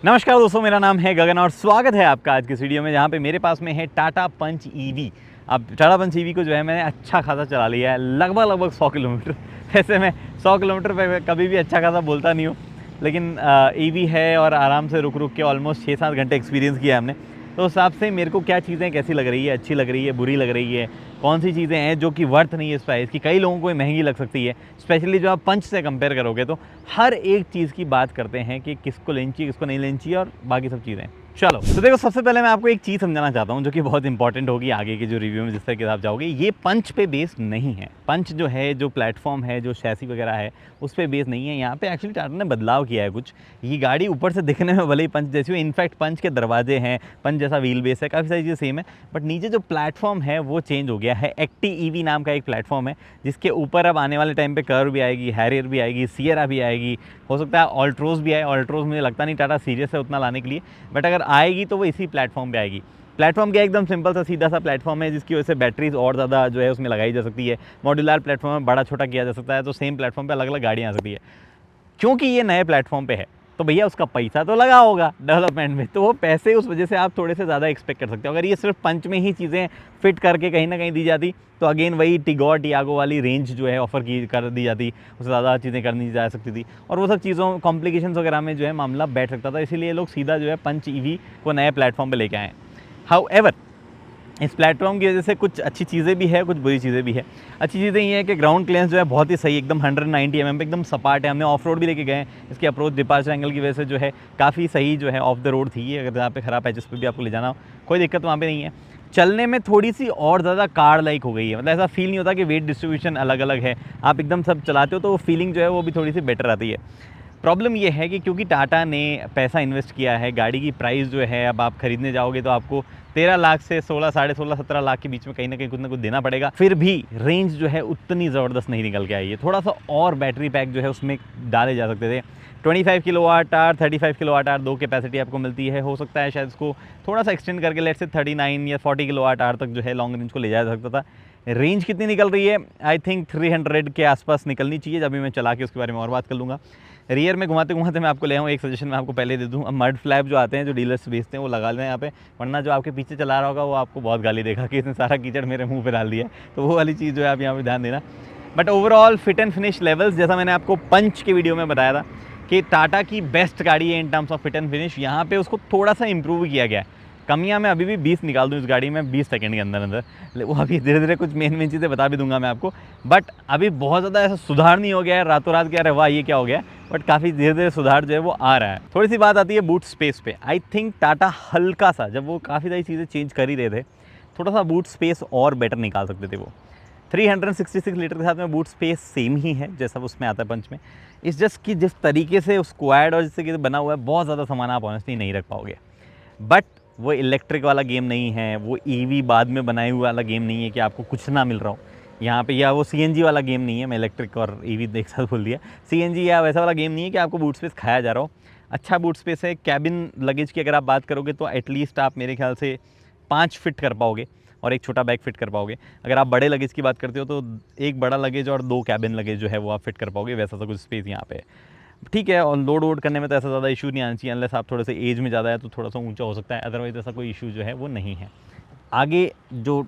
नमस्कार दोस्तों, मेरा नाम है गगन और स्वागत है आपका आज के इस वीडियो में, जहाँ पे मेरे पास में है टाटा पंच ईवी। अब टाटा पंच ईवी को जो है मैंने अच्छा खासा चला लिया है, लगभग 100 किलोमीटर। वैसे मैं 100 किलोमीटर पे कभी भी अच्छा खासा बोलता नहीं हूँ, लेकिन ईवी है और आराम से रुक रुक के ऑलमोस्ट 6-7 घंटे एक्सपीरियंस किया हमने। तो उस हिसाब से मेरे को क्या चीज़ें कैसी लग रही है, अच्छी लग रही है, बुरी लग रही है, कौन सी चीज़ें हैं जो कि वर्थ नहीं है इस प्राइस की। कई लोगों को ये महंगी लग सकती है, स्पेशली जो आप पंच से कंपेयर करोगे तो हर एक चीज़ की बात करते हैं कि किसको लेनी चाहिए, किसको नहीं लेनी चाहिए और बाकी सब चीज़ें। चलो तो देखो, सबसे पहले मैं आपको एक चीज़ समझाना चाहता हूँ जो कि बहुत इंपॉर्टेंट होगी आगे के जो रिव्यू में जिस तरह के आप जाओगे। ये पंच पे बेस्ड नहीं है। पंच जो है, जो प्लेटफॉर्म है, जो शैसी वगैरह है, उस पर बेस्ड नहीं है। यहाँ पे एक्चुअली टाटा ने बदलाव किया है कुछ। ये गाड़ी ऊपर से दिखने में भले ही पंच जैसी हो, इनफैक्ट पंच के दरवाजे हैं, पंच जैसा व्हील बेस है, काफ़ी सारी चीज़ें सेम है, बट नीचे जो प्लेटफॉर्म है वो चेंज हो गया है। एक्टी ईवी नाम का एक प्लेटफॉर्म है जिसके ऊपर अब आने वाले टाइम पे कर्व भी आएगी, हैरियर भी आएगी, सियरा भी आएगी, हो सकता है ऑल्ट्रोज भी आए। ऑल्ट्रोज मुझे लगता नहीं टाटा सीरियस है उतना लाने के लिए, बट अगर आएगी तो वो इसी प्लेटफॉर्म पे आएगी। प्लेटफॉर्म क्या, एकदम सिंपल सा सीधा सा प्लेटफॉर्म है जिसकी वजह से बैटरीज और ज़्यादा जो है उसमें लगाई जा सकती है। मॉड्यूलर प्लेटफॉर्म में बड़ा छोटा किया जा सकता है, तो सेम प्लेटफॉर्म पे अलग अलग गाड़ियाँ आ सकती है। क्योंकि ये नए प्लेटफॉर्म पे है तो भैया उसका पैसा तो लगा होगा डेवलपमेंट में, तो वो पैसे उस वजह से आप थोड़े से ज़्यादा एक्सपेक्ट कर सकते हो। अगर ये सिर्फ पंच में ही चीज़ें फिट करके कहीं ना कहीं दी जाती तो अगेन वही टिगोर टियागो वाली रेंज जो है ऑफर की कर दी जाती, उससे ज़्यादा चीज़ें करनी जा सकती थी और वो सब चीज़ों कॉम्प्लिकेशंस वगैरह में जो है मामला बैठ सकता था। इसीलिए लोग सीधा जो है पंच ईवी को नए प्लेटफॉर्म पर लेके आए। हाउएवर, इस प्लेटफॉर्म की वजह से कुछ अच्छी चीज़ें भी है, कुछ बुरी चीज़ें भी है। अच्छी चीज़ें ये है कि ग्राउंड क्लियरेंस जो है बहुत ही सही, एकदम 190 mm पे एकदम सपाट है। हमने ऑफ रोड भी लेके गए हैं, इसकी अप्रोच डिपार्चर एंगल की वजह से जो है काफ़ी सही जो है ऑफ द रोड थी। अगर जहाँ पे खराब पैचेस पे भी आपको ले जाना हो कोई दिक्कत वहाँ पे नहीं है। चलने में थोड़ी सी और ज़्यादा कार लाइक हो गई है, मतलब ऐसा फील नहीं होता कि वेट डिस्ट्रीब्यूशन अलग अलग है, आप एकदम सब चलाते हो तो वो फीलिंग जो है वो भी थोड़ी सी बेटर आती है। प्रॉब्लम ये है कि क्योंकि टाटा ने पैसा इन्वेस्ट किया है, गाड़ी की प्राइस जो है अब आप खरीदने जाओगे तो आपको 13 लाख से 16, साढ़े 16, 17 लाख के बीच में कहीं ना कुछ देना पड़ेगा। फिर भी रेंज जो है उतनी ज़बरदस्त नहीं निकल के आई है। थोड़ा सा और बैटरी पैक जो है उसमें डाले जा सकते थे। 25 kilowatt hour, 35 kilowatt hour, 2 capacity आपको मिलती है। हो सकता है शायद इसको थोड़ा सा एक्सटेंड करके लेट से 39 या 40 किलोवाट आवर तक जो है लॉन्ग रेंज को ले जा सकता था। रेंज कितनी निकल रही है? आई थिंक 300 के आसपास निकलनी चाहिए। अभी मैं चला के उसके बारे में और बात कर लूँगा। रियर में घुमाते घुमाते मैं आपको ले आऊँ, एक सजेशन मैं आपको पहले दे दूँ, अब मड फ्लैप जो आते हैं जो डीलर्स बेचते हैं वो लगा लें यहाँ पे, वरना जो आपके पीछे चला रहा होगा वो आपको बहुत गाली देगा कि इसने सारा कीचड़ मेरे मुंह पे डाल दिया है। तो वो वाली चीज़ जो है आप यहाँ पे ध्यान देना। But overall fit and finish levels, जैसा मैंने आपको पंच के वीडियो में बताया था कि टाटा की बेस्ट गाड़ी है in terms of fit and finish, यहाँ पे उसको थोड़ा सा इंप्रूव किया गया है। कमियां मैं अभी भी 20 निकाल दूं इस गाड़ी में 20 सेकंड के अंदर वो अभी धीरे धीरे कुछ मेन चीज़ें बता भी दूंगा मैं आपको। बट अभी बहुत ज़्यादा ऐसा सुधार नहीं हो गया है रातों रात, क्या वाह ये क्या हो गया, बट काफ़ी धीरे धीरे सुधार जो है वो आ रहा है। थोड़ी सी बात आती है बूट स्पेस पे। आई थिंक टाटा हल्का सा, जब वो काफ़ी सारी चीज़ें चेंज कर ही रहे थे, थोड़ा सा बूट स्पेस और बेटर निकाल सकते थे वो। 366 लीटर के साथ में बूट स्पेस सेम ही है जैसा उसमें आता है पंच में। इस जस्ट कि जिस तरीके से स्क्वाड और जिससे कि बना हुआ है, बहुत ज़्यादा सामान आप ऑनेस्टली नहीं रख पाओगे। बट वो इलेक्ट्रिक वाला गेम नहीं है, वो ईवी बाद में बनाए हुए वाला गेम नहीं है कि आपको कुछ ना मिल रहा हो यहाँ पे, या वो सीएनजी वाला गेम नहीं है। मैं इलेक्ट्रिक और ईवी एक साथ बोल दिया, सीएनजी या वैसा वाला गेम नहीं है कि आपको बूट स्पेस खाया जा रहा हो। अच्छा बूट स्पेस है। कैबिन लगेज की अगर आप बात करोगे तो एटलीस्ट आप मेरे ख्याल से 5 फिट कर पाओगे और एक छोटा बैग फिट कर पाओगे। अगर आप बड़े लगेज की बात करते हो तो एक बड़ा लगेज और 2 कैबिन लगेज जो है वो आप फिट कर पाओगे, वैसा सा कुछ स्पेस यहाँ पे है। ठीक है, और लोड वोड करने में तो ऐसा ज़्यादा इशू नहीं आना चाहिए, अनलेस आप थोड़े से एज में ज़्यादा है तो थोड़ा सा ऊंचा हो सकता है, अदरवाइज ऐसा कोई इशू जो है वो नहीं है। आगे जो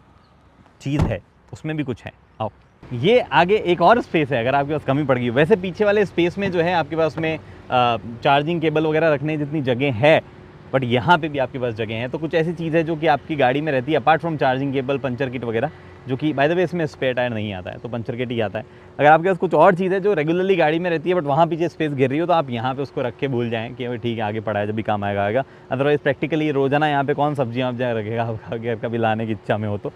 चीज़ है उसमें भी कुछ है। आओ, ये आगे एक और स्पेस है अगर आपके पास कमी पड़ गई। वैसे पीछे वाले स्पेस में जो है आपके पास में चार्जिंग केबल वगैरह रखने जितनी जगह है, बट यहाँ पे भी आपके पास जगह है। तो कुछ ऐसी चीज़ है जो कि आपकी गाड़ी में रहती है apart from charging cable, puncture kit वगैरह, जो कि बाय द वे इसमें स्पेयर टायर नहीं आता है तो पंचर किट ही आता है। अगर आपके पास कुछ और चीज़ है जो रेगुलरली गाड़ी में रहती है बट वहाँ पीछे स्पेस गिर रही हो, तो आप यहाँ पे उसको रख के भूल जाएँ कि ठीक है आगे पड़ा है, जब भी काम आएगा। अदरवाइज़ प्रैक्टिकली रोजाना यहाँ पे कौन सब्जियाँ वब्जियाँ रखेगा अगर कभी लाने की इच्छा में हो तो।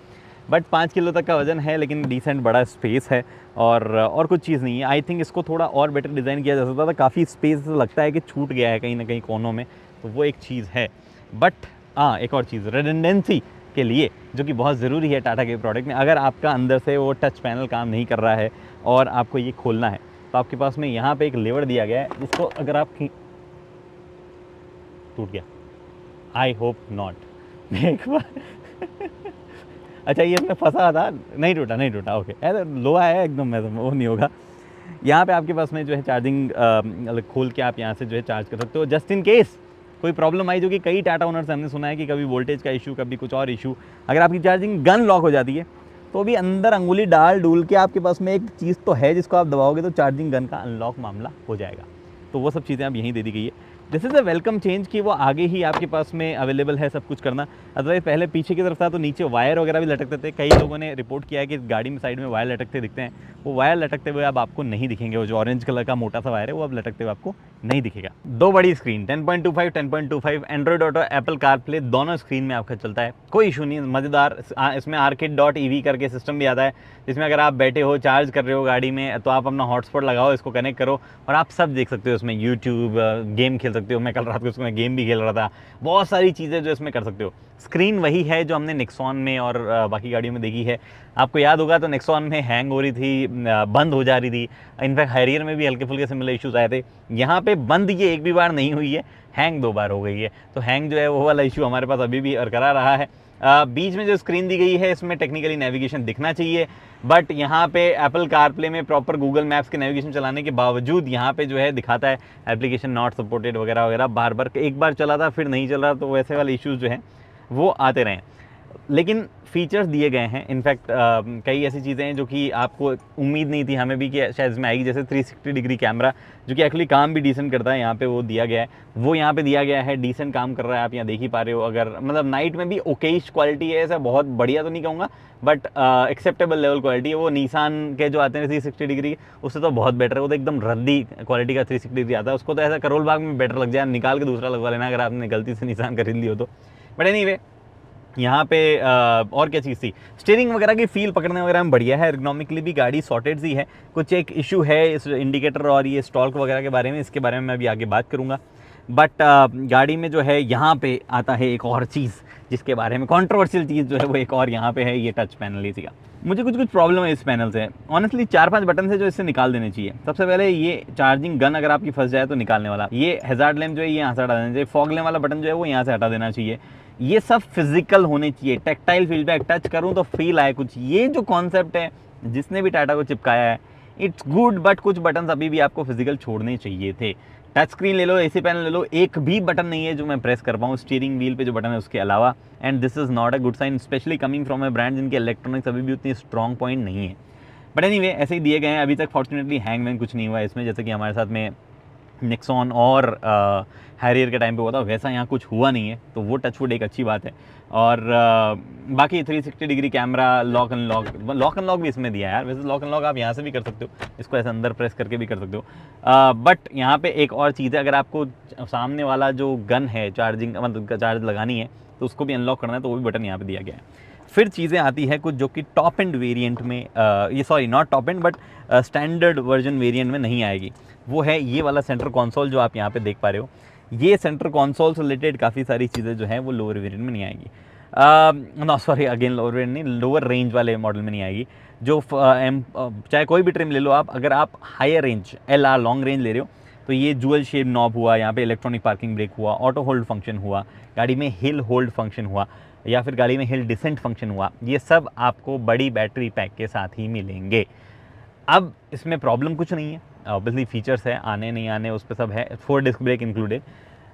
बट 5 किलो तक का वजन है, लेकिन डिसेंट बड़ा स्पेस है और कुछ चीज़ नहीं है। आई थिंक इसको थोड़ा और बेटर डिज़ाइन किया जा सकता था। काफ़ी स्पेस लगता है कि छूट गया है कहीं ना कहीं कोनों में, तो वो एक चीज़ है। बट हाँ, एक और चीज़ रिडंडेंसी के लिए जो कि बहुत ज़रूरी है टाटा के प्रोडक्ट में, अगर आपका अंदर से वो टच पैनल काम नहीं कर रहा है और आपको ये खोलना है तो आपके पास में यहाँ पे एक लेवर दिया गया है, जिसको अगर आप टूट गया, आई होप नॉट एक बार अच्छा ये इसमें फंसा था, नहीं टूटा ओके, ऐसा लोहा है एकदम, वो नहीं होगा। यहाँ पे आपके पास में जो है चार्जिंग खोल के आप यहाँ से जो है चार्ज कर सकते हो, जस्ट इन केस कोई प्रॉब्लम आई, जो कि कई टाटा ओनर से हमने सुना है कि कभी वोल्टेज का इशू, कभी कुछ और इशू, अगर आपकी चार्जिंग गन लॉक हो जाती है तो भी अंदर अंगुली डाल डूल के आपके पास में एक चीज़ तो है जिसको आप दबाओगे तो चार्जिंग गन का अनलॉक मामला हो जाएगा। तो वो सब चीज़ें अब यहीं दे दी गई है। This is a welcome change कि वो आगे ही आपके पास में अवेलेबल है सब कुछ करना। अदरवाइज पहले पीछे की तरफ था तो नीचे वायर वगैरह भी लटकते थे। कई लोगों ने रिपोर्ट किया है कि गाड़ी में साइड में वायर लटकते दिखते हैं, वो वायर लटकते हुए अब आपको नहीं दिखेंगे। वो जो ऑरेंज कलर का मोटा सा वायर है वो अब लटकते हुए आपको नहीं दिखेगा। 2 बड़ी screen 10.25 10.25 Android auto, Apple CarPlay दोनों स्क्रीन में आपका चलता है, कोई इशू नहीं। मज़ेदार इसमें arcade.ev करके सिस्टम भी आता है, जिसमें अगर आप बैठे हो चार्ज कर रहे हो गाड़ी में तो आप अपना हॉटस्पॉट लगाओ, इसको कनेक्ट करो और आप सब देख सकते हो इसमें, यूट्यूब, गेम खेल सकते हो। मैं कल रात को इसमें गेम भी खेल रहा था, बहुत सारी चीज़ें जो इसमें कर सकते हो। स्क्रीन वही है जो हमने नेक्सॉन में और बाकी गाड़ियों में देखी है। आपको याद होगा तो नेक्सॉन में हैंग हो रही थी, बंद हो जा रही थी, इनफैक्ट हैरियर में भी हल्के फुल्के सिमिलर इश्यूज आए थे। यहाँ पे बंद ये एक भी बार नहीं हुई है, हैंग 2 बार हो गई है। तो हैंग जो है वो वाला इशू हमारे पास अभी भी बरकरार रहा है। बीच में जो स्क्रीन दी गई है इसमें टेक्निकली नेविगेशन दिखना चाहिए, बट यहाँ पे एप्पल कारप्ले में प्रॉपर गूगल मैप्स के नेविगेशन चलाने के बावजूद यहाँ पे जो है दिखाता है एप्लीकेशन नॉट सपोर्टेड वगैरह वगैरह। बार बार एक बार चला था फिर नहीं चल रहा, तो वैसे वाले इश्यूज़ जो हैं वो आते रहें। लेकिन फीचर्स दिए गए हैं। इनफैक्ट कई ऐसी चीज़ें हैं जो कि आपको उम्मीद नहीं थी हमें भी कि शायद इसमें आएगी, जैसे 360 डिग्री कैमरा जो कि एक्चुअली काम भी डिसेंट करता है, यहाँ पे वो दिया गया है, वो यहाँ पे दिया गया है, डिसेंट काम कर रहा है। आप यहाँ देख ही पा रहे हो। अगर मतलब नाइट में भी ओकेश क्वालिटी है, ऐसा बहुत बढ़िया तो नहीं कहूँगा बट एक्सेप्टेबल लेवल क्वालिटी है। वो निसान के जो आते हैं 360 डिग्री उससे तो बहुत बेटर है, वो तो एकदम रद्दी क्वालिटी का 360 डिग्री आता है। उसको तो ऐसा करोल बाग में बेटर लग जाए, निकाल के दूसरा लगवा लेना अगर आपने गलती से निसान खरीद ली हो तो। बट एनीवे यहाँ पे और क्या चीज़ थी, स्टीयरिंग वगैरह की फील पकड़ने वगैरह में बढ़िया है। एर्गोनॉमिकली भी गाड़ी सॉर्टेड सी है। कुछ एक इशू है इस इंडिकेटर और ये स्टॉक वगैरह के बारे में, इसके बारे में मैं अभी आगे बात करूँगा। बट गाड़ी में जो है यहाँ पे आता है एक और चीज़ जिसके बारे में कंट्रोवर्शियल चीज़ जो है वो एक और यहाँ पे है, ये टच पैनल इसी का। मुझे कुछ प्रॉब्लम है इस पैनल से ऑनेस्टली। 4-5 बटन से जो इससे निकाल देने चाहिए। सबसे पहले ये चार्जिंग गन अगर आपकी फंस जाए तो निकालने वाला, ये हैजार्ड लैम्प जो है ये यहाँ से हटा देना चाहिए, फॉग लैम्प वाला बटन जो है वो यहाँ से हटा देना चाहिए। ये सब फिजिकल होने चाहिए, टैक्टाइल फीडबैक, टच करूँ तो फील आए कुछ। ये जो कॉन्सेप्ट है जिसने भी टाटा को चिपकाया है इट्स गुड, बट कुछ बटन अभी भी आपको फिजिकल छोड़ने चाहिए थे। टच स्क्रीन ले लो, एसी पैनल ले लो, एक भी बटन नहीं है जो मैं प्रेस कर पाऊँ स्टीयरिंग व्हील पे जो बटन है उसके अलावा। And this is not a good sign, specially coming from a brand जिनके इलेक्ट्रॉनिक्स अभी भी उतनी स्ट्रॉन्ग पॉइंट नहीं है। बट एनीवे ऐसे ही दिए गए हैं। अभी तक फॉर्चुनेटली हैंग वैंग कुछ नहीं हुआ है इसमें, जैसे कि हमारे साथ में नेक्सॉन और हैरियर के टाइम पे हुआ था, वैसा यहाँ कुछ हुआ नहीं है, तो वो टचवुड एक अच्छी बात है। और बाकी 360 डिग्री कैमरा, लॉक अनलॉक भी इसमें दिया है यार। वैसे लॉक अनलॉक आप यहाँ से भी कर सकते हो, इसको ऐसे अंदर प्रेस करके भी कर सकते हो। बट यहाँ पे एक और चीज़ है, अगर आपको सामने वाला जो गन है चार्जिंग मतलब चार्ज लगानी है तो उसको भी अनलॉक करना है तो वो भी बटन यहाँ पर दिया गया है। फिर चीज़ें आती है कुछ जो कि टॉप एंड वेरिएंट में ये sorry not top and but standard version variant में नहीं आएगी। वो है ये वाला सेंटर कंसोल जो आप यहाँ पे देख पा रहे हो। ये सेंटर कंसोल से रिलेटेड काफ़ी सारी चीज़ें जो हैं वो लोअर वेरिएंट में नहीं आएगी। No sorry again lower variant नहीं, लोअर रेंज वाले मॉडल में नहीं आएगी। जो चाहे कोई भी ट्रिम ले लो आप, अगर आप higher range LR long range ले रहे हो तो ये डुअल शेप नॉब हुआ, यहाँ पे इलेक्ट्रॉनिक पार्किंग ब्रेक हुआ, ऑटो होल्ड फंक्शन हुआ, गाड़ी में हिल होल्ड फंक्शन हुआ, या फिर गाड़ी में हिल डिसेंट फंक्शन हुआ, ये सब आपको बड़ी बैटरी पैक के साथ ही मिलेंगे। अब इसमें प्रॉब्लम कुछ नहीं है, ऑब्वियसली फीचर्स है, आने नहीं आने उस पर सब है, 4 डिस्क ब्रेक इंक्लूडेड।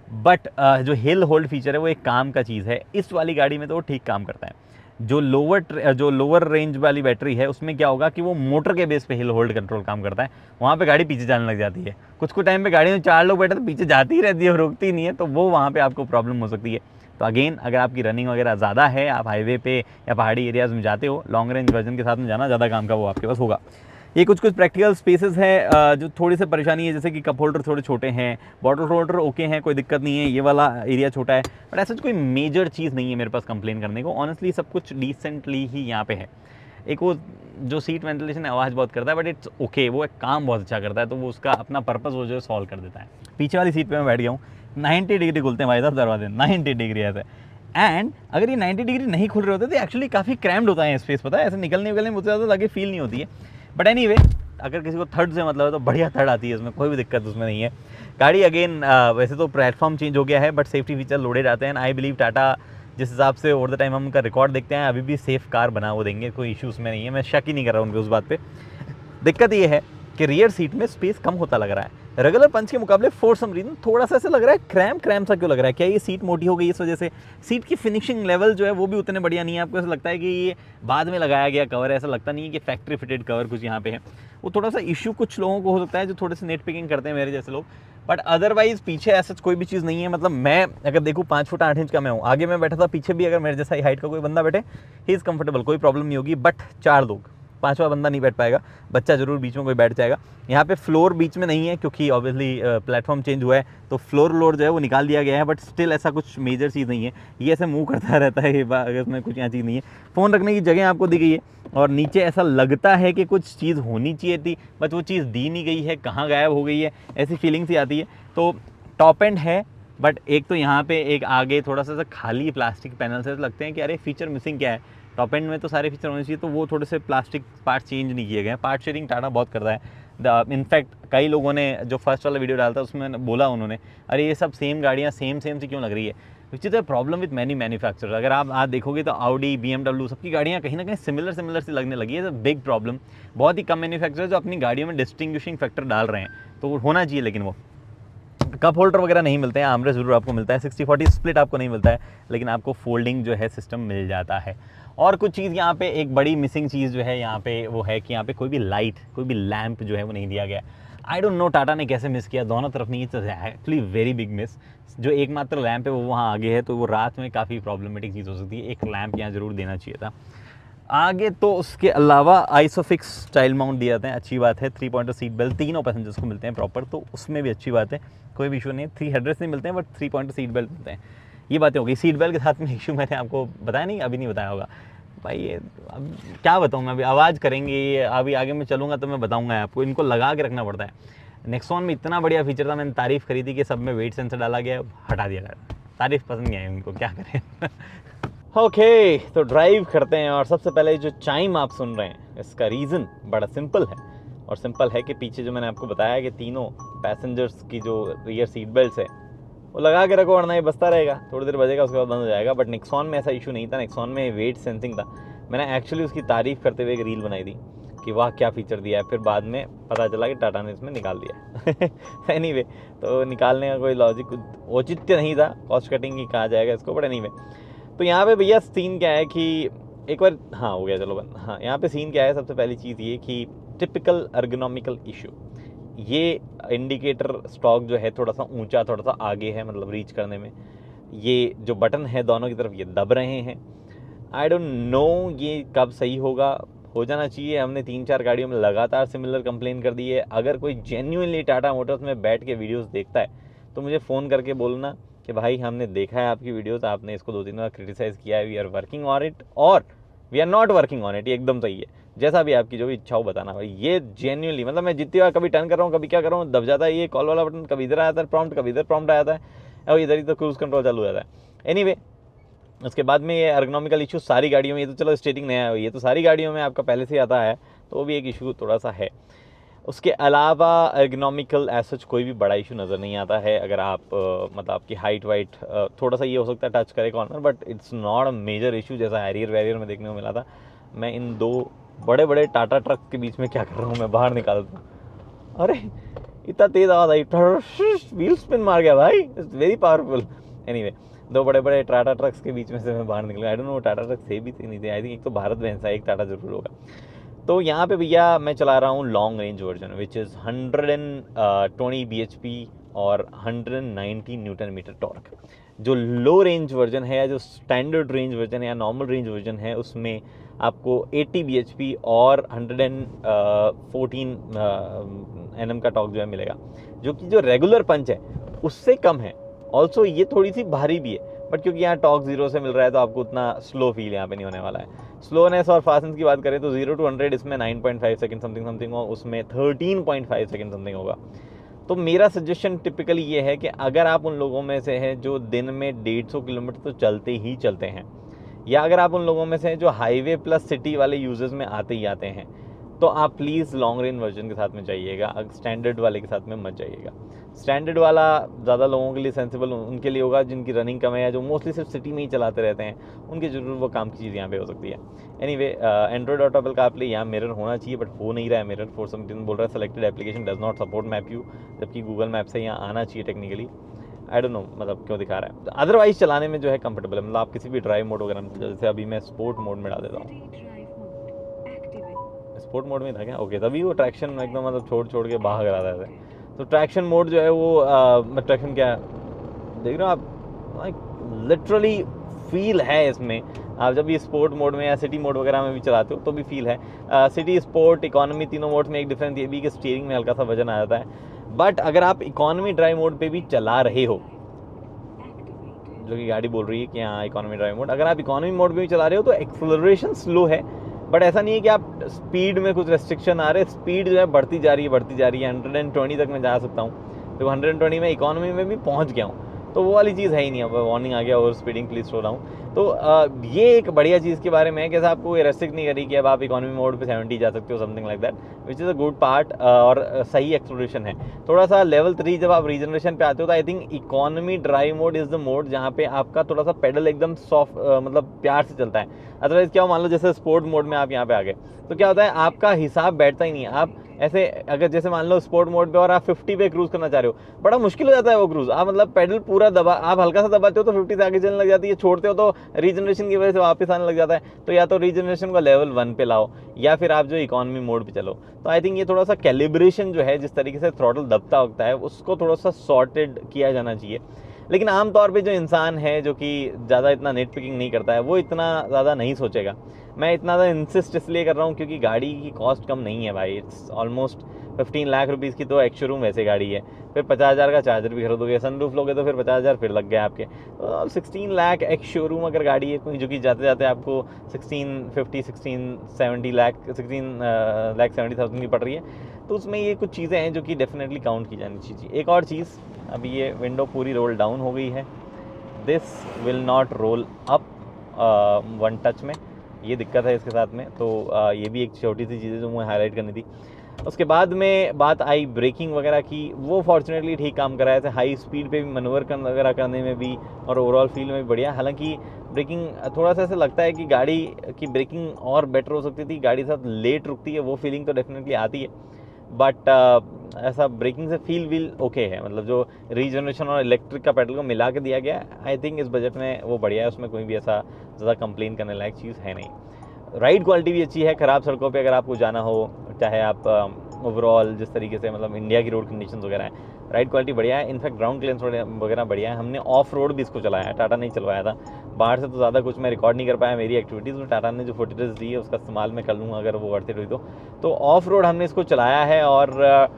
बट जो हिल होल्ड फीचर है वो एक काम का चीज़ है, इस वाली गाड़ी में तो वो ठीक काम करता है। जो लोअर रेंज वाली बैटरी है उसमें क्या होगा कि वो मोटर के बेस पे हिल होल्ड कंट्रोल काम करता है, वहाँ पे गाड़ी पीछे जाने लग जाती है। कुछ टाइम पे गाड़ी में 4 लोग बैठे तो पीछे जाती ही रहती है, रुकती नहीं है, तो वो वहाँ पे आपको प्रॉब्लम हो सकती है। तो अगेन अगर आपकी रनिंग वगैरह ज़्यादा है, आप हाईवे पे या पहाड़ी एरियाज़ में जाते हो, लॉन्ग रेंज वर्जन के साथ में जाना ज़्यादा काम का वो आपके पास होगा। ये कुछ प्रैक्टिकल स्पेसेस है जो थोड़ी सी परेशानी है, जैसे कि कप होल्डर थोड़े छोटे हैं, बॉटल होल्डर ओके हैं, कोई दिक्कत नहीं है, ये वाला एरिया छोटा है, बट ऐसा कोई मेजर चीज़ नहीं है मेरे पास कंप्लेन करने को। ऑनेस्टली सब कुछ डिसेंटली ही यहाँ पे है। एक वो जो सीट वेंटिलेशन आवाज़ बहुत करता है बट इट्स ओके, वो एक काम बहुत अच्छा करता है, तो वो उसका अपना पर्पस वो जो है सॉल्व कर देता है। पीछे वाली सीट पे मैं बैठ गया हूँ, 90 डिग्री खुलते हैं भाई साहब दरवाजे, 90 डिग्री ऐसे। एंड अगर ये 90 डिग्री नहीं खुल रहे होते तो एक्चुअली काफ़ी क्रैम्ड होता है स्पेस, पता है, ऐसे निकलने में मुझसे ज़्यादा लगे फील नहीं होती है। बट एनीवे अगर किसी को थर्ड से मतलब है तो बढ़िया थर्ड आती है, उसमें कोई भी दिक्कत उसमें नहीं है। गाड़ी अगेन वैसे तो प्लेटफॉर्म चेंज हो गया है बट सेफ्टी फीचर लोडेड आते हैं। आई बिलीव टाटा जिस हिसाब से ओवर द टाइम हम उनका रिकॉर्ड देखते हैं अभी भी सेफ कार बना वो देंगे, कोई इशू उसमें नहीं है, मैं शक ही नहीं कर रहा हूँ उनके उस बात पे। दिक्कत ये है कि रियर सीट में स्पेस कम होता लग रहा है। रेगुलर पंच के मुकाबले फॉर सम रीजन थोड़ा सा ऐसा लग रहा है क्रैम सा क्यों लग रहा है? क्या ये सीट मोटी हो गई इस वजह से? सीट की फिनिशिंग लेवल जो है वो भी उतने बढ़िया नहीं है। आपको ऐसा लगता है कि ये बाद में लगाया गया कवर है, ऐसा लगता नहीं है कि फैक्ट्री फिटेड कवर कुछ यहाँ पे है। वो थोड़ा सा इशू कुछ लोगों को हो सकता है जो थोड़े से नेट पिकिंग करते हैं मेरे जैसे लोग, बट अदरवाइज पीछे ऐसा कोई भी चीज़ नहीं है। मतलब मैं अगर देखूँ 5 फुट 8 इंच का मैं हूँ, आगे मैं बैठा था, पीछे भी अगर मेरे जैसा ही हाइट का कोई बंदा बैठे, ही इज़ कंफर्टेबल, कोई प्रॉब्लम नहीं होगी। बट 4 लोग, 5वां बंदा नहीं बैठ पाएगा, बच्चा जरूर बीच में कोई बैठ जाएगा। यहाँ पे फ्लोर बीच में नहीं है क्योंकि ऑब्वियसली प्लेटफॉर्म चेंज हुआ है तो फ्लोर लोड जो है वो निकाल दिया गया है, बट स्टिल ऐसा कुछ मेजर चीज़ नहीं है। ये ऐसे मूव करता रहता है, ये अगर इसमें कुछ यहाँ चीज़ नहीं है। फ़ोन रखने की जगह आपको दी गई है और नीचे ऐसा लगता है कि कुछ चीज़ होनी चाहिए थी बट वो चीज़ दी नहीं गई है, कहाँ गायब हो गई है, ऐसी फीलिंग सी आती है। तो टॉप एंड है, बट एक तो यहाँ पे एक आगे थोड़ा सा खाली प्लास्टिक पैनल से लगते हैं कि अरे फीचर मिसिंग क्या है। टॉप एंड में तो सारे फीचर होने चाहिए, तो वो थोड़े से प्लास्टिक पार्ट चेंज नहीं किए गए हैं। पार्ट शेयरिंग टाटा बहुत करता है। इनफैक्ट कई लोगों ने जो फर्स्ट वाला वीडियो डालता उसमें बोला उन्होंने, अरे ये सब सेम गाड़ियाँ सेम सी क्यों लग रही है, which is a problem with many manufacturer. अगर आप आज देखोगे तो ऑडी, BMW सबकी गाड़ियाँ कहीं ना कहीं सिमिलर सी लगने लगी है। Big problem. बहुत ही कम मैन्युफैक्चरर जो अपनी गाड़ियों में डिस्टिंग्विशिंग फैक्टर डाल रहे हैं, तो होना चाहिए। लेकिन वो कप होल्डर वगैरह नहीं मिलते हैं, आमरेस्ट जरूर आपको मिलता है, 60-40 स्प्लिट आपको नहीं मिलता है, लेकिन आपको फोल्डिंग जो है सिस्टम मिल जाता है। और कुछ चीज़ यहाँ पे एक बड़ी मिसिंग चीज़ जो है यहाँ पे वो है कि यहाँ पे कोई भी लाइट, कोई भी लैंप जो है वो नहीं दिया गया। आई डोंट नो टाटा ने कैसे मिस किया, दोनों तरफ नहीं, it's actually very big miss. जो एकमात्र लैंप है वो वहाँ आगे है, तो वो रात में काफ़ी प्रॉब्लमेटिक चीज़ हो सकती है। एक लैंप यहाँ ज़रूर देना चाहिए था आगे। तो उसके अलावा आइसोफिक्स स्टाइल माउंट दिए जाते हैं, अच्छी बात है। 3 पॉइंटर सीट बेल्ट तीनों पैसेंजर्स को मिलते हैं प्रॉपर, तो उसमें भी अच्छी बात है, कोई भी इशू नहीं है। 3 हेडरेस्ट नहीं मिलते हैं बट 3 पॉइंटर सीट बेल्ट मिलते हैं। ये बातें हो गई। सीट बेल्ट के साथ में इशू मैंने आपको बताया नहीं, अभी नहीं बताया होगा भाई। ये अब क्या बताऊँ मैं, अभी आवाज़ करेंगे ये, अभी आगे मैं चलूँगा तो मैं बताऊँगा आपको। इनको लगा के रखना पड़ता है। नेक्सॉन में इतना बढ़िया फीचर था, मैंने तारीफ़ करी थी कि सब में वेट सेंसर डाला गया, हटा दिया गया। तारीफ़ पसंद नहीं आई उनको, क्या करें। ओके, तो ड्राइव करते हैं। और सबसे पहले जो चाइम आप सुन रहे हैं इसका रीज़न बड़ा सिंपल है, और सिंपल है कि पीछे जो मैंने आपको बताया कि तीनों पैसेंजर्स की जो रियर सीट बेल्ट है वो लगा के रखो, वरना ये बजता रहेगा, थोड़ी देर बजेगा उसके बाद बंद हो जाएगा। बट नेक्सॉन में ऐसा इशू नहीं था, नेक्सॉन में वेट सेंसिंग था। मैंने एक्चुअली उसकी तारीफ़ करते हुए एक रील बनाई थी कि वाह क्या फ़ीचर दिया है, फिर बाद में पता चला कि टाटा ने इसमें निकाल दिया। एनीवे, तो निकालने का कोई लॉजिक औचित्य नहीं था, कॉस्ट कटिंग ही कहा जाएगा इसको, बट एनीवे। तो यहाँ पे भैया सीन क्या है कि एक बार हाँ हो गया, चलो बंद। हाँ, यहाँ पे सीन क्या है, सबसे पहली चीज़ ये कि टिपिकल अर्गोनॉमिकल इशू, ये इंडिकेटर स्टॉक जो है थोड़ा सा ऊंचा, थोड़ा सा आगे है, मतलब रीच करने में। ये जो बटन है दोनों की तरफ ये दब रहे हैं। आई डोंट नो ये कब सही होगा, हो जाना चाहिए। हमने 3-4 गाड़ियों में लगातार सिमिलर कंप्लेन कर दी है। अगर कोई जेन्युइनली टाटा मोटर्स में बैठ के वीडियोस देखता है तो मुझे फ़ोन करके बोलना कि भाई हमने देखा है आपकी वीडियोस, आपने इसको 2-3 बार क्रिटिसाइज़ किया है, we are working on it और we are not working on it. ये एकदम सही है, जैसा भी आपकी जो भी इच्छा हो बताना भाई। ये जेन्युइनली, मतलब मैं जितनी बार कभी टर्न कर रहा हूँ, कभी क्या कर रहा हूँ, दब जाता है ये कॉल वाला बटन, कभी इधर आता है प्रॉम्प्ट, कभी इधर प्रॉम्प्ट आ जाता है, और इधर ही तो क्रूज़ कंट्रोल चालू हो जाता है। एनीवे, उसके बाद में ये अर्गोनॉमिकल इशू सारी गाड़ियों में, ये तो चलो स्टेटिंग नया है, ये तो सारी गाड़ियों में आपका पहले से आता है, तो वो भी एक इशू थोड़ा सा है। उसके अलावा एर्गोनॉमिकल एज कोई भी बड़ा इशू नज़र नहीं आता है। अगर आप मतलब आपकी हाइट वाइट थोड़ा सा ये हो सकता है टच करे corner, but it's not a major issue जैसा हैरियर वैरियर में देखने को मिला था। मैं इन 2 बड़े बड़े टाटा ट्रक के बीच में क्या कर रहा हूँ, मैं बाहर निकाल दूँ, अरे इतना तेज़ आवाज़ आई, व्हील स्पिन मार गया भाई, इट्स वेरी पावरफुल। एनीवे, 2 बड़े बड़े टाटा ट्रक्स के बीच में से मैं बाहर निकला। I don't know Tata truck थे भी थे नहीं थे, आई थिंक एक तो भारत बेंस है, एक टाटा जरूर होगा। तो यहाँ पे भैया मैं चला रहा हूँ long range version, which is 120 bhp और 190 न्यूटन मीटर टॉर्क। जो लो रेंज वर्जन है या जो स्टैंडर्ड रेंज वर्जन है या नॉर्मल रेंज वर्जन है, उसमें आपको 80 bhp और 114 Nm का टॉर्क जो है मिलेगा, जो कि जो रेगुलर पंच है उससे कम है। ऑल्सो ये थोड़ी सी भारी भी है, बट क्योंकि यहाँ टॉर्क 0 से मिल रहा है तो आपको उतना स्लो फील यहाँ पे नहीं होने वाला है। स्लोनेस और फास्टनेस की बात करें तो 0 to 100 इसमें 9.5 सेकंड समथिंग और उसमें 13.5 सेकंड समथिंग होगा। तो मेरा सजेशन टिपिकली ये है कि अगर आप उन लोगों में से हैं जो दिन में 150 किलोमीटर तो चलते ही चलते हैं, या अगर आप उन लोगों में से हैं जो हाईवे प्लस सिटी वाले यूजर्स में आते ही आते हैं, तो आप प्लीज़ लॉन्ग रेंज वर्जन के साथ में जाइएगा, स्टैंडर्ड वाले के साथ में मत जाइएगा। स्टैंडर्ड वाला ज़्यादा लोगों के लिए सेंसिबल उनके लिए होगा जिनकी रनिंग कम है या जो मोस्टली सिर्फ सिटी में ही चलाते रहते हैं, उनके ज़रूर वो काम की चीज़ यहाँ पे हो सकती है। Anyway, Android auto Apple CarPlay यहाँ मिरर होना चाहिए, बट हो नहीं रहा है मिरर। फॉर सम रीजन बोल रहा है selected application does not support map you, जबकि गूगल मैप से यहाँ आना चाहिए टेक्निकली। आई डोंट नो मतलब क्यों दिखा रहा है। अदरवाइज चलाने में जो है कंफर्टेबल है, मतलब आप किसी भी ड्राइव मोड वगैरह में, जैसे अभी मैं स्पोर्ट मोड में डाल देता हूँ। स्पोर्ट मोड में था क्या? ओके, तभी वो ट्रैक्शन एकदम मतलब छोड़ के बाहर आ रहा था। तो ट्रैक्शन मोड जो है वो ट्रैक्शन क्या देख रहे हो आप, लिटरली फील है इसमें। आप जब ये स्पोर्ट मोड में या सिटी मोड वगैरह में भी चलाते हो तो भी फील है। सिटी, स्पोर्ट, इकोनॉमी, तीनों मोड में एक डिफरेंस ये भी कि स्टीयरिंग में हल्का सा वजन आ जाता है। बट अगर आप इकोनॉमी ड्राइव मोड पे भी चला रहे हो, जो कि गाड़ी बोल रही है कि हाँ इकोनॉमी ड्राइव मोड, अगर आप इकोनॉमी मोड पे भी चला रहे हो तो एक्सेलरेशन स्लो है, बट ऐसा नहीं है कि आप स्पीड में कुछ रेस्ट्रिक्शन आ रहे हैं। स्पीड जो है बढ़ती जा रही है 120 तक मैं जा सकता हूँ। तो 120 में इकोनॉमी में भी पहुँच गया हूँ, तो वो वाली चीज़ है ही नहीं। अब वार्निंग आ गया over speeding please slow down. तो ये एक बढ़िया चीज़ के बारे में है कि आपको ये रेस्ट्रिक्ट नहीं करी कि अब आप इकोनॉमी मोड पे 70 जा सकते हो, something like that, which is a good part. और सही एक्सप्लोरेशन है। थोड़ा सा लेवल 3 जब आप रीजनरेशन पे आते हो तो I think economy drive mode is the mode जहाँ पे आपका थोड़ा सा पेडल एकदम सॉफ्ट मतलब प्यार से चलता है। अदरवाइज क्या हो, मान लो जैसे स्पोर्ट मोड में आप यहाँ पे आ गए तो क्या होता है, आपका हिसाब बैठता ही नहीं है। आप ऐसे अगर जैसे मान लो स्पोर्ट मोड पे और आप 50 पे क्रूज करना चाह रहे हो, बड़ा मुश्किल हो जाता है वो क्रूज। आप मतलब पेडल पूरा दबा, आप हल्का सा दबाते हो तो 50 से आगे चलने लग जाती है, छोड़ते हो तो रीजनरेशन की वजह से वापस आने लग जाता है। तो या तो रीजनरेशन को लेवल 1 पे लाओ या फिर आप जो इकोनॉमी मोड पे चलो। तो आई थिंक ये थोड़ा सा कैलिब्रेशन जो है, जिस तरीके से थ्रॉटल दबता होता है, उसको थोड़ा सा सॉर्टेड किया जाना चाहिए। लेकिन आमतौर पे जो इंसान है जो कि ज़्यादा इतना नेट पिकिंग नहीं करता है, वो इतना ज़्यादा नहीं सोचेगा। मैं इतना ज़्यादा इंसिस्ट इसलिए कर रहा हूँ क्योंकि गाड़ी की कॉस्ट कम नहीं है भाई। इट्स ऑलमोस्ट 15 लाख रुपीज़ की तो एक्स शोरूम वैसे गाड़ी है, फिर 50,000 का चार्जर भी खरीदोगे, सनरूफ लोगे तो फिर 50,000 फिर लग गए आपके। तो 16 लाख एक्स शोरूम अगर गाड़ी है कोई, जो कि जाते जाते आपको 16,70,000 की पड़ रही है, तो उसमें ये कुछ चीज़ें हैं जो कि डेफिनेटली काउंट की जानी चाहिए। एक और चीज़, अभी ये विंडो पूरी रोल डाउन हो गई है, this will not roll up one touch में, ये दिक्कत है इसके साथ में। तो ये भी एक छोटी सी चीज़ है जो मुझे हाईलाइट करनी थी। उसके बाद में बात आई ब्रेकिंग वगैरह की, वो फॉर्चुनेटली ठीक काम कर रहा है। हाई स्पीड पे भी मनोवर वगैरह करने में भी और ओवरऑल फील में भी बढ़िया। हालांकि ब्रेकिंग थोड़ा सा ऐसा लगता है कि गाड़ी की ब्रेकिंग और बेटर हो सकती थी, गाड़ी साथ लेट रुकती है, वो फीलिंग तो डेफिनेटली आती है। बट ऐसा ब्रेकिंग से फील ओके है, मतलब जो रीजनरेशन और इलेक्ट्रिक का पेडल को मिला के दिया गया है, आई थिंक इस बजट में वो बढ़िया है। उसमें कोई भी ऐसा ज़्यादा कंप्लेन करने लायक चीज़ है नहीं। राइड क्वालिटी भी अच्छी है। ख़राब सड़कों पे अगर आपको जाना हो, चाहे आप ओवरऑल जिस तरीके से मतलब इंडिया की रोड कंडीशंस वगैरह है, राइड क्वालिटी बढ़िया है। इनफैक्ट ग्राउंड क्लियरेंस वगैरह बढ़िया है। हमने ऑफ रोड भी इसको चलाया है, टाटा नहीं चलवाया था। बाहर से तो ज़्यादा कुछ मैं रिकॉर्ड नहीं कर पाया मेरी एक्टिविटीज़ में। टाटा ने जो फुटेज दी है उसका इस्तेमाल मैं कर लूँगा अगर वो वर्थ इट हुई तो ऑफ रोड हमने इसको चलाया है। और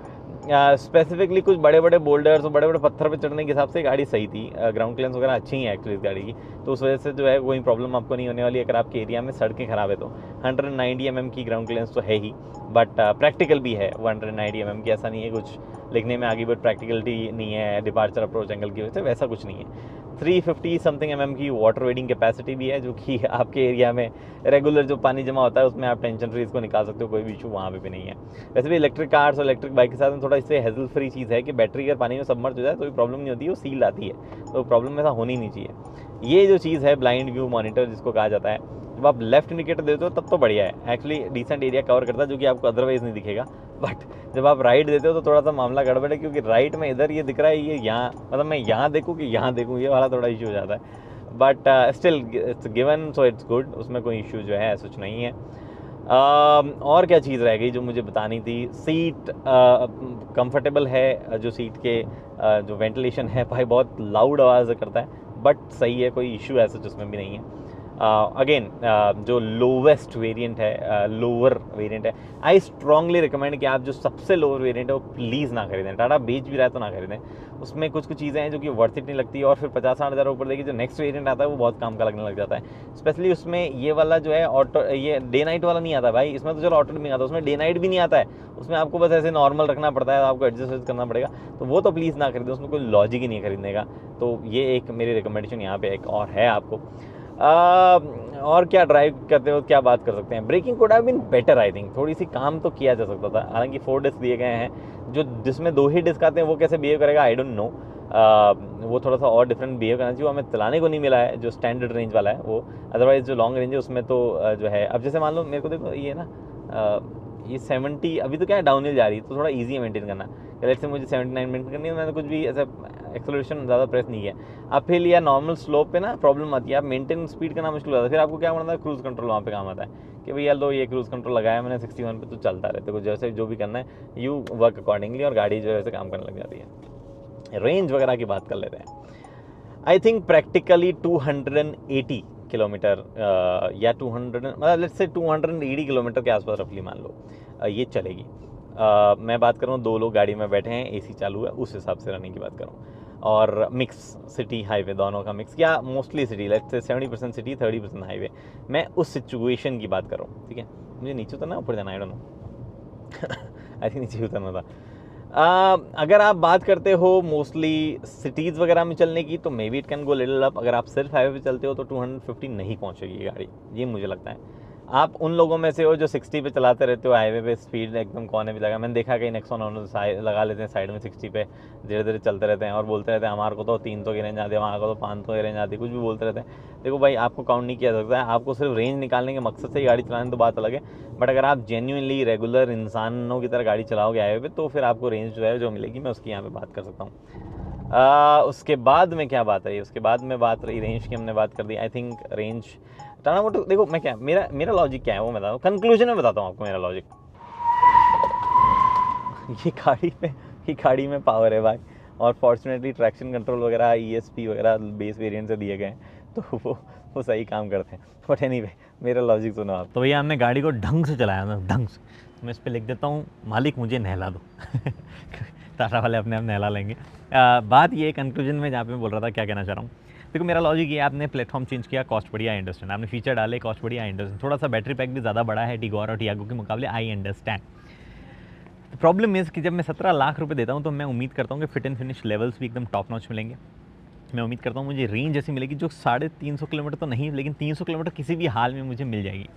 स्पेसिफिकली कुछ बड़े बड़े बोल्डर्स और बड़े बड़े पत्थर पे चढ़ने के हिसाब से गाड़ी सही थी। ग्राउंड क्लियरेंस वगैरह अच्छी है एक्चुअली इस गाड़ी की, तो उस वजह से जो है कोई प्रॉब्लम आपको नहीं होने वाली। अगर आपके एरिया में सड़कें ख़राब है तो 190 mm की ग्राउंड क्लियरेंस तो है ही, बट प्रैक्टिकल भी है 190 mm की। ऐसा नहीं है कुछ लिखने में आगे, बट प्रैक्टिकलिटी नहीं है डिपार्चर अप्रोच एंगल की वजह से, वैसा कुछ नहीं है। 350 समथिंग mm की वाटर वेडिंग कैपेसिटी भी है, जो कि आपके एरिया में रेगुलर जो पानी जमा होता है उसमें आप टेंशन फ्री इसको निकाल सकते हो, कोई भी इशू वहाँ पे भी नहीं है। वैसे भी इलेक्ट्रिक कार्स और इलेक्ट्रिक बाइक के साथ में थोड़ा इससे हेजल फ्री चीज़ है कि बैटरी अगर पानी में सबमर्ज हो जाए तो भी प्रॉब्लम नहीं होती है, वो सील आती है, तो प्रॉब्लम ऐसा होनी नहीं चाहिए। ये जो चीज़ है ब्लाइंड व्यू मॉनिटर जिसको कहा जाता है, जब आप लेफ्ट इंडिकेटर देते हो तब तो बढ़िया है, एक्चुअली डिसेंट एरिया कवर करता है जो कि आपको अदरवाइज नहीं दिखेगा। बट जब आप राइट देते हो तो थोड़ा सा मामला गड़बड़ है, क्योंकि राइट में इधर ये दिख रहा है, ये यहाँ मतलब मैं यहाँ देखूँ कि यहाँ देखूँ, ये वाला थोड़ा इशू हो जाता है। But still it's given, so it's good, उसमें कोई इशू जो है कुछ नहीं है। और क्या चीज़ रह गई जो मुझे बतानी थी। सीट कंफर्टेबल है, जो सीट के जो वेंटिलेशन है भाई बहुत लाउड आवाज़ करता है, बट सही है, कोई इशू ऐसा जिसमें भी नहीं है। अगेन जो लोवेस्ट वेरिएंट है, लोअर वेरिएंट है, आई स्ट्रांगली रिकमेंड कि आप जो सबसे लोअर वेरिएंट है वो प्लीज़ ना खरीदें। टाटा बेच भी रहा है तो ना खरीदें, उसमें कुछ चीज़ें हैं जो कि वर्थ इट नहीं लगती है। और फिर 50-60 हज़ार ऊपर देखिए जो नेक्स्ट वेरिएंट आता है वो बहुत काम का लगने लग जाता है। स्पेशली उसमें ये वाला जो है ऑटो, ये डे नाइट वाला नहीं आता भाई, इसमें तो चलो ऑटो नहीं आता, उसमें डे नाइट भी नहीं आता है, उसमें आपको बस ऐसे नॉर्मल रखना पड़ता है, आपको एडजस्ट करना पड़ेगा, तो वो तो प्लीज़ ना खरीदें, उसमें कोई लॉजिक ही नहीं है खरीदने का। तो ये एक मेरी रिकमेंडेशन यहाँ पे एक और है आपको। और क्या ड्राइव करते हो क्या बात कर सकते हैं, braking could have been better I think, थोड़ी सी काम तो किया जा सकता था। हालांकि 4 डिस्क दिए गए हैं, जो जिसमें 2 ही डिस्क आते हैं वो कैसे बिहेव करेगा आई डोंट नो। वो थोड़ा सा और डिफरेंट बिहेव करना चाहिए, वो हमें चलाने को नहीं मिला है जो स्टैंडर्ड रेंज वाला है वो। अदरवाइज जो लॉन्ग रेंज है उसमें तो जो है, अब जैसे मान लो मेरे को देखो ये ना ये 70 अभी तो क्या है डाउन हिल जा रही है तो थोड़ा ईजी है मेंटेन करना। लेट्स से मुझे 79 मेंटेन करनी है, मैंने कुछ भी ऐसा एक्सेलरेशन ज़्यादा प्रेस नहीं किया। अपहिल या नॉर्मल स्लोप पे ना प्रॉब्लम आती है, आप मेंटेन स्पीड करना मुश्किल होता है। फिर आपको क्या करना है, क्रूज़ कंट्रोल वहाँ पे काम आता है कि भैया लो ये क्रूज़ कंट्रोल लगाया मैंने 61 पे तो चलता रहता है, जैसे जो भी करना है यू वर्क अकॉर्डिंगली, और गाड़ी जो है वैसे काम करने लग जाती है। रेंज वगैरह की बात कर लेते हैं। आई थिंक प्रैक्टिकली 280 किलोमीटर या 200 मतलब लेट्स से 280 किलोमीटर के आसपास रफली मान लो ये चलेगी। मैं बात करूँ 2 लोग गाड़ी में बैठे हैं, एसी चालू है, उस हिसाब से रनिंग की बात करूँ, और मिक्स सिटी हाईवे दोनों का मिक्स, या mostly city let's say 70% city 30% highway, मैं उस सिचुएशन की बात कर रहा हूँ। ठीक है, मुझे नीचे उतरना ऊपर जाना I don't know I think नीचे उतरना था। अगर आप बात करते हो मोस्टली सिटीज़ वगैरह में चलने की तो may be it can go little up. अगर आप सिर्फ हाईवे पे चलते हो तो 250 नहीं पहुंचेगी ये गाड़ी, ये मुझे लगता है। आप उन लोगों में से हो जो 60 पे चलाते रहते हो हाईवे पे, स्पीड एकदम कोने पे लगा। मैंने देखा कहीं नेक्सॉन ऑनर लगा लेते हैं साइड में 60 पे, धीरे धीरे चलते रहते हैं और बोलते रहते हैं हमारे को तो 300 की रेंज आती है, वहाँ को तो 500 की रेंज आती है, कुछ भी बोलते रहते हैं। देखो भाई, आपको काउंट नहीं किया जा सकता है, आपको सिर्फ रेंज निकालने के मकसद से ही गाड़ी चलाने तो बात अलग है, बट अगर आप जेन्युइनली रेगुलर इंसानों की तरह गाड़ी चलाओगे हाईवे पे तो फिर आपको रेंज जो है जो मिलेगी, मैं उसकी यहाँ पे बात कर सकता हूँ। उसके बाद में क्या बात रही, उसके बाद में बात रही रेंज की, हमने बात कर दी। I think range Tata motor, देखो मैं क्या मेरा लॉजिक क्या है वो मैं बताता हूँ, कंक्लूजन में बताता हूँ आपको मेरा लॉजिक। ये गाड़ी में पावर है भाई, और फॉर्चुनेटली ट्रैक्शन कंट्रोल वगैरह ESP वगैरह बेस वेरिएंट से दिए गए हैं तो वो सही काम करते हैं। बट एनीवे मेरा लॉजिक सुनो आप। तो भैया हमने गाड़ी को ढंग से चलाया ना, ढंग से, मैं इस पर लिख देता हूँ मालिक मुझे नहला दो टाटा वाले अपने आप नहला लेंगे। बात ये कंक्लूजन में जहाँ पे मैं बोल रहा था क्या कहना चाह रहा हूँ, देखो मेरा लॉजिक ये, आपने प्लेटफॉर्म चेंज किया, कॉस्ट बढ़िया, आई अंडरस्टैंड, आपने फीचर डाले, कॉस्ट बढ़िया, आई अंडरस्टैंड, थोड़ा सा बैटरी पैक भी ज़्यादा बड़ा है टिगोर और टियागो के मुकाबले, आई अंडरस्टैंड। प्रॉब्लम इज़ कि जब मैं 17 लाख रुपए देता हूँ तो मैं उम्मीद करता हूँ कि फिट एंड फिनिश लेवल्स भी एकदम टॉप नॉच मिलेंगे। मैं उम्मीद करता हूँ मुझे रेंज ऐसी मिलेगी जो 350 किलोमीटर तो नहीं, लेकिन 300 किलोमीटर किसी भी हाल में मुझे मिल जाएगी।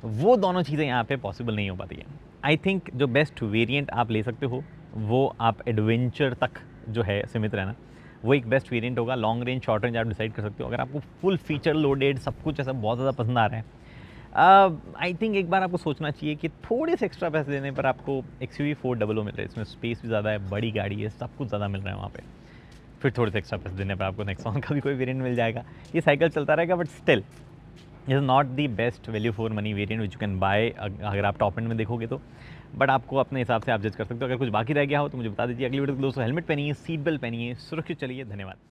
वो दोनों चीज़ें यहाँ पे पॉसिबल नहीं हो पाती है। आई थिंक जो बेस्ट वेरिएंट आप ले सकते हो वो आप एडवेंचर तक जो है सीमित रहना, वो एक बेस्ट वेरिएंट होगा। लॉन्ग रेंज शॉर्ट रेंज आप डिसाइड कर सकते हो। अगर आपको फुल फीचर लोडेड सब कुछ ऐसा बहुत ज़्यादा पसंद आ रहा है, आई थिंक एक बार आपको सोचना चाहिए कि थोड़े से एक्स्ट्रा पैसे देने पर आपको XUV 400 मिल रहा है, इसमें स्पेस भी ज़्यादा है, बड़ी गाड़ी है, सब कुछ ज़्यादा मिल रहा है वहाँ पे। फिर थोड़े से एक्स्ट्रा पैसे देने पर आपको नेक्सॉन का भी कोई वेरिएंट मिल जाएगा। ये साइकिल चलता रहेगा, but still is not the best value for money variant which you can buy अगर आप टॉप एंड में देखोगे तो। बट आपको अपने हिसाब से आप जज कर सकते हो। अगर कुछ बाकी रह गया हो तो मुझे बता दीजिए। अगली वीडियो दोस्तों हेलमेट पहनिए, सीट बेल्ट पहनिए, सुरक्षित चलिए। धन्यवाद।